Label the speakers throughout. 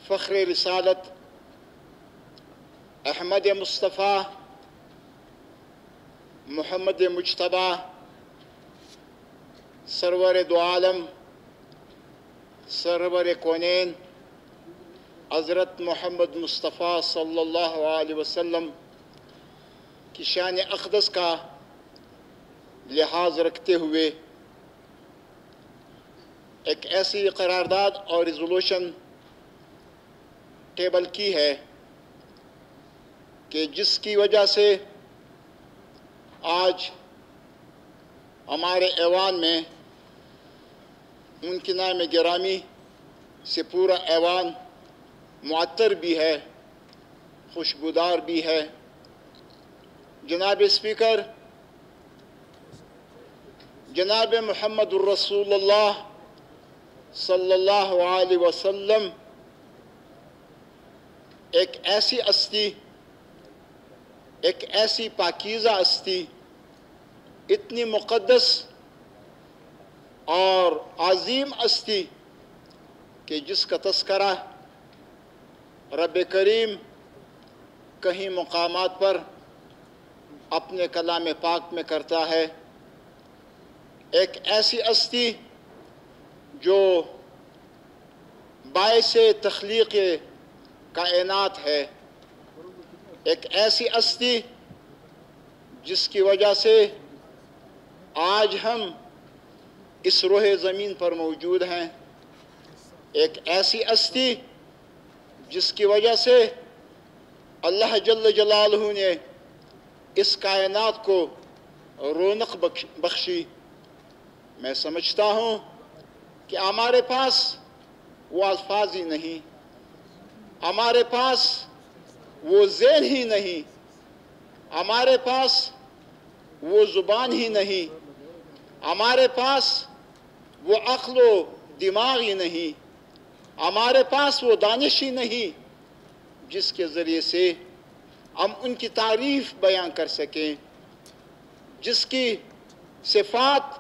Speaker 1: فخر رسالت احمد مصطفیٰ محمد مجتبیٰ سرور دو عالم سرور کونین حضرت محمد مصطفیٰ صلی اللہ علیہ وسلم کی شان اقدس کا لحاظ رکھتے ہوئے ایک ایسی قرارداد اور ریزولوشن ٹیبل کی ہے کہ جس کی وجہ سے آج ہمارے ایوان میں ان کے نام گرامی سے پورا ایوان معطر بھی ہے، خوشبودار بھی ہے۔ جناب اسپیکر، جناب محمد الرسول اللہ صلی اللہ علیہ وسلم ایک ایسی ہستی، ایک ایسی پاکیزہ ہستی، اتنی مقدس اور عظیم ہستی کہ جس کا تذکرہ رب کریم کہیں مقامات پر اپنے کلام پاک میں کرتا ہے۔ ایک ایسی ہستی جو باعث تخلیق کائنات ہے، ایک ایسی ہستی جس کی وجہ سے آج ہم اس روح زمین پر موجود ہیں، ایک ایسی ہستی جس کی وجہ سے اللہ جل جلالہ نے اس کائنات کو رونق بخشی۔ میں سمجھتا ہوں کہ ہمارے پاس وہ الفاظ ہی نہیں، ہمارے پاس وہ ذہن ہی نہیں، ہمارے پاس وہ زبان ہی نہیں، ہمارے پاس وہ عقل و دماغ ہی نہیں، ہمارے پاس وہ دانش ہی نہیں جس کے ذریعے سے ہم ان کی تعریف بیان کر سکیں، جس کی صفات،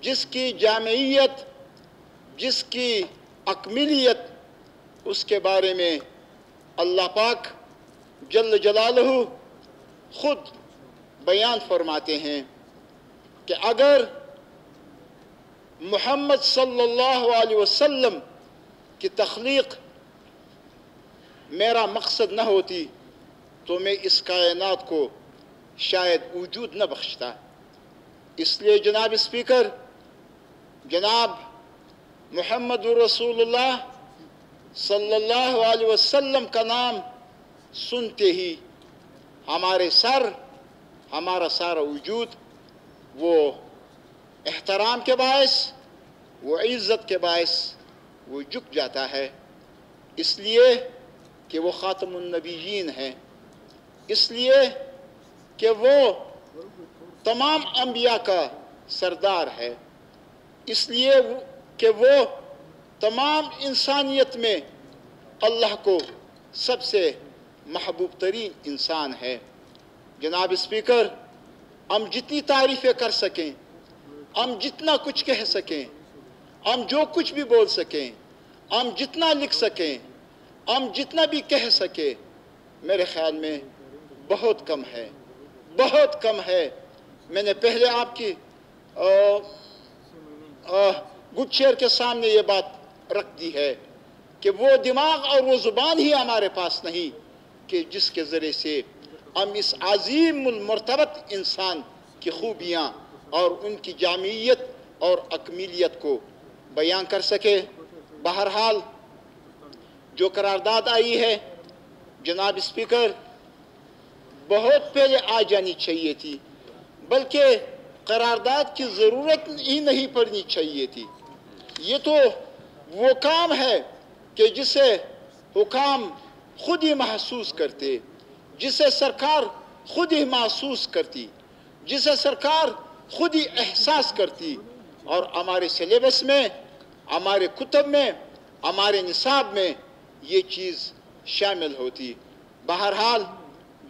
Speaker 1: جس کی جامعیت، جس کی اکملیت، اس کے بارے میں اللہ پاک جل جلالہ خود بیان فرماتے ہیں کہ اگر محمد صلی اللہ علیہ وسلم کی تخلیق میرا مقصد نہ ہوتی تو میں اس کائنات کو شاید وجود نہ بخشتا۔ اس لیے جناب اسپیکر، جناب محمد رسول اللہ صلی اللہ علیہ وسلم کا نام سنتے ہی ہمارے سر، ہمارا سارا وجود وہ احترام کے باعث، وہ عزت کے باعث وہ جھک جاتا ہے، اس لیے کہ وہ خاتم النبیین ہیں، اس لیے کہ وہ تمام انبیاء کا سردار ہے، اس لیے کہ وہ تمام انسانیت میں اللہ کو سب سے محبوب ترین انسان ہے۔ جناب اسپیکر، ہم جتنی تعریفیں کر سکیں، ہم جتنا کچھ کہہ سکیں، ہم جو کچھ بھی بول سکیں، ہم جتنا لکھ سکیں، ہم جتنا بھی کہہ سکیں، میرے خیال میں بہت کم ہے، بہت کم ہے۔ میں نے پہلے آپ کی گڈ چیئر کے سامنے یہ بات رکھ دی ہے کہ وہ دماغ اور وہ زبان ہی ہمارے پاس نہیں کہ جس کے ذریعے سے ہم اس عظیم المرتبت انسان کی خوبیاں اور ان کی جامعیت اور اکمیلیت کو بیان کر سکے۔ بہرحال جو قرارداد آئی ہے جناب اسپیکر، بہت پہلے آ جانی چاہیے تھی، بلکہ قرارداد کی ضرورت ہی نہیں پڑنی چاہیے تھی۔ یہ تو وہ کام ہے کہ جسے حکام خود ہی محسوس کرتے، جسے سرکار خود ہی محسوس کرتی، جسے سرکار خود ہی احساس کرتی، اور ہمارے سلیبس میں، ہمارے کتب میں، ہمارے نصاب میں یہ چیز شامل ہوتی۔ بہرحال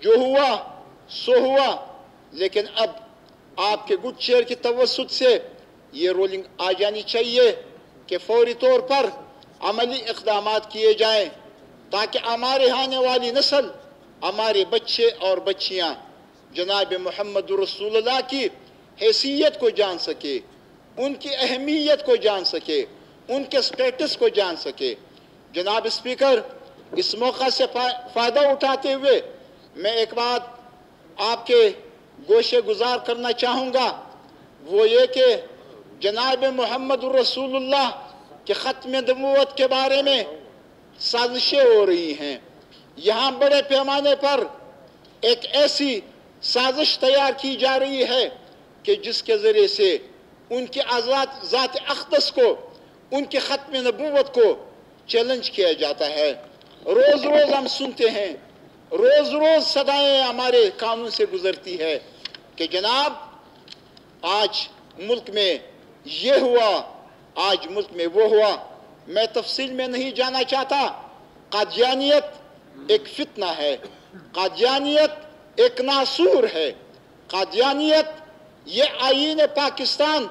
Speaker 1: جو ہوا سو ہوا، لیکن اب آپ کے گڈ چیئر کی توسط سے یہ رولنگ آ جانی چاہیے کہ فوری طور پر عملی اقدامات کیے جائیں تاکہ ہمارے آنے والی نسل، ہمارے بچے اور بچیاں جناب محمد رسول اللہ کی حیثیت کو جان سکے، ان کی اہمیت کو جان سکے، ان کے سٹیٹس کو جان سکے۔ جناب اسپیکر، اس موقع سے فائدہ اٹھاتے ہوئے میں ایک بات آپ کے گوشے گزار کرنا چاہوں گا، وہ یہ کہ جناب محمد رسول اللہ کے ختم نبوت کے بارے میں سازشیں ہو رہی ہیں۔ یہاں بڑے پیمانے پر ایک ایسی سازش تیار کی جا رہی ہے کہ جس کے ذریعے سے ان کی ذات اقدس کو، ان کے ختم نبوت کو چیلنج کیا جاتا ہے۔ روز روز ہم سنتے ہیں، روز روز صدائیں ہمارے کانوں سے گزرتی ہے کہ جناب آج ملک میں یہ ہوا، آج ملک میں وہ ہوا۔ میں تفصیل میں نہیں جانا چاہتا۔ قادیانیت ایک فتنہ ہے، قادیانیت ایک ناسور ہے، قادیانیت یہ آئین پاکستان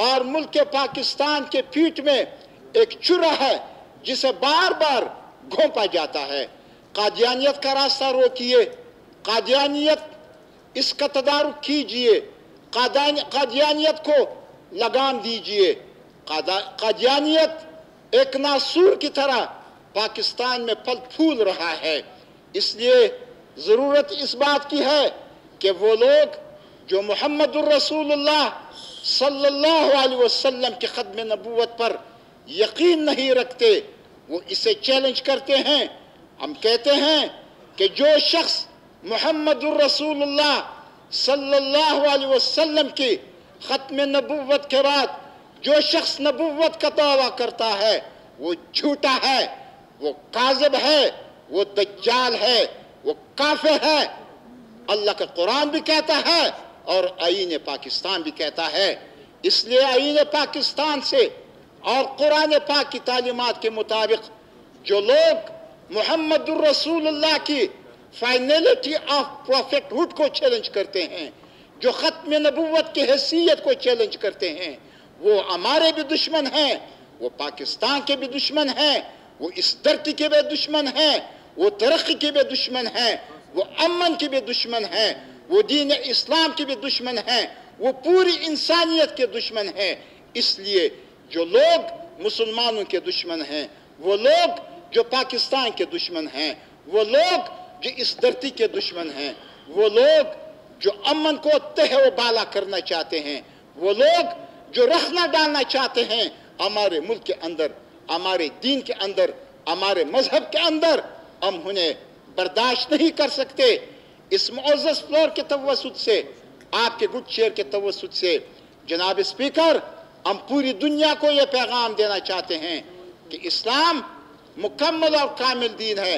Speaker 1: اور ملک پاکستان کے پیٹ میں ایک چرا ہے جسے بار بار گھونپا جاتا ہے۔ قادیانیت کا راستہ روکیے، قادیانیت اس کا تدارک کیجئے، قادیانیت کو لگام دیجئے۔ قادیانیت ایک ناسور کی طرح پاکستان میں پھل پھول رہا ہے۔ اس لیے ضرورت اس بات کی ہے کہ وہ لوگ جو محمد الرسول اللہ صلی اللہ علیہ وسلم کے ختم نبوت پر یقین نہیں رکھتے، وہ اسے چیلنج کرتے ہیں۔ ہم کہتے ہیں کہ جو شخص محمد الرسول اللہ صلی اللہ علیہ وسلم کی ختم نبوت کے بعد جو شخص نبوت کا دعویٰ کرتا ہے وہ جھوٹا ہے، وہ کاذب ہے، وہ دجال ہے، وہ کافر ہے۔ اللہ کا قرآن بھی کہتا ہے اور آئین پاکستان بھی کہتا ہے۔ اس لیے آئین پاکستان سے اور قرآن پاک کی تعلیمات کے مطابق جو لوگ محمد الرسول اللہ کی فائنلٹی آف پروفیٹ ہوڈ کو چیلنج کرتے ہیں، جو ختم نبوت کی حیثیت کو چیلنج کرتے ہیں، وہ ہمارے بھی دشمن ہیں، وہ پاکستان کے بھی دشمن ہیں، وہ اس دھرتی کے بھی دشمن ہیں، وہ ترقی کے بھی دشمن ہیں، وہ امن کے بھی دشمن ہیں، وہ دین اسلام کے بھی دشمن ہیں، وہ پوری انسانیت کے دشمن ہیں۔ اس لیے جو لوگ مسلمانوں کے دشمن ہیں، وہ لوگ جو پاکستان کے دشمن ہیں، وہ لوگ جو اس دھرتی کے دشمن ہیں، وہ لوگ جو امن کو تہ و بالا کرنا چاہتے ہیں، وہ لوگ جو رخنہ ڈالنا چاہتے ہیں ہمارے ملک کے اندر، ہمارے دین کے اندر، ہمارے مذہب کے اندر، ہم انہیں برداشت نہیں کر سکتے۔ اس معزز فلور کے توسط سے، آپ کے گڈ چیئر کے توسط سے جناب اسپیکر، ہم پوری دنیا کو یہ پیغام دینا چاہتے ہیں کہ اسلام مکمل اور کامل دین ہے،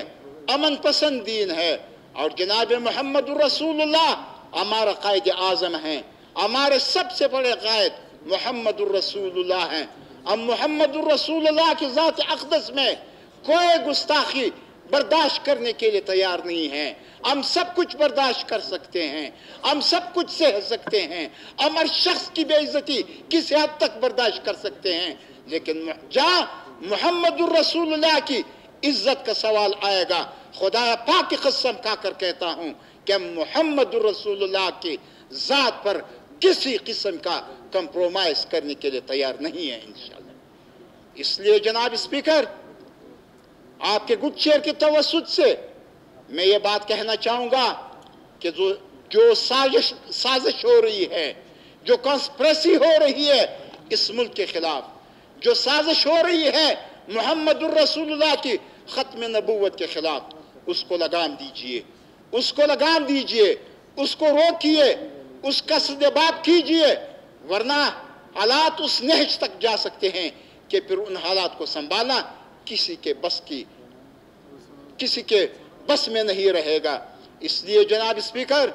Speaker 1: امن پسند دین ہے، اور جناب محمد الرسول اللہ ہمارا قائد اعظم ہیں، ہمارے سب سے بڑے قائد محمد الرسول اللہ ہیں۔ ہم محمد الرسول اللہ کی ذات اقدس میں کوئی گستاخی برداشت کرنے کے لیے تیار نہیں ہیں۔ ہم سب کچھ برداشت کر سکتے ہیں، ہم سب کچھ سہ سکتے ہیں، ہم ہر شخص کی بے عزتی کسی حد تک برداشت کر سکتے ہیں، لیکن جہاں محمد الرسول اللہ کی عزت کا سوال آئے گا، خدا پاک کی قسم کھا کر کہتا ہوں کہ محمد الرسول اللہ کی ذات پر کسی قسم کا کمپرومائز کرنے کے لیے تیار نہیں ہے انشاءاللہ۔ اس لیے جناب اسپیکر، آپ کے گڈ چیئر کے توسط سے میں یہ بات کہنا چاہوں گا کہ جو سازش ہو رہی ہے، جو کانسپریسی ہو رہی ہے اس ملک کے خلاف، جو سازش ہو رہی ہے محمد الرسول اللہ کی ختم نبوت کے خلاف، اس کو لگام دیجئے، اس کو لگام دیجئے، اس کو روکیے، اس کا سدباب کیجئے، ورنہ حالات اس نہج تک جا سکتے ہیں کہ پھر ان حالات کو سنبھالنا کسی کے بس میں نہیں رہے گا۔ اس لیے جناب اسپیکر،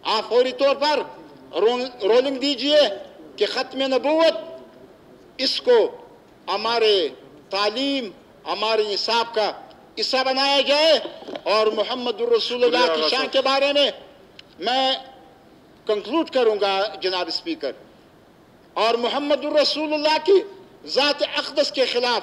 Speaker 1: آپ فوری طور پر رولنگ دیجئے کہ ختم نبوت اس کو ہمارے تعلیم، ہمارے نصاب کا حصہ بنایا جائے، اور محمد الرسول اللہ کی شان کے بارے میں کنکلوڈ کروں گا جناب اسپیکر، اور محمد الرسول اللہ کی ذات اقدس کے خلاف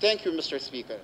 Speaker 1: Thank you, Mr. Speaker.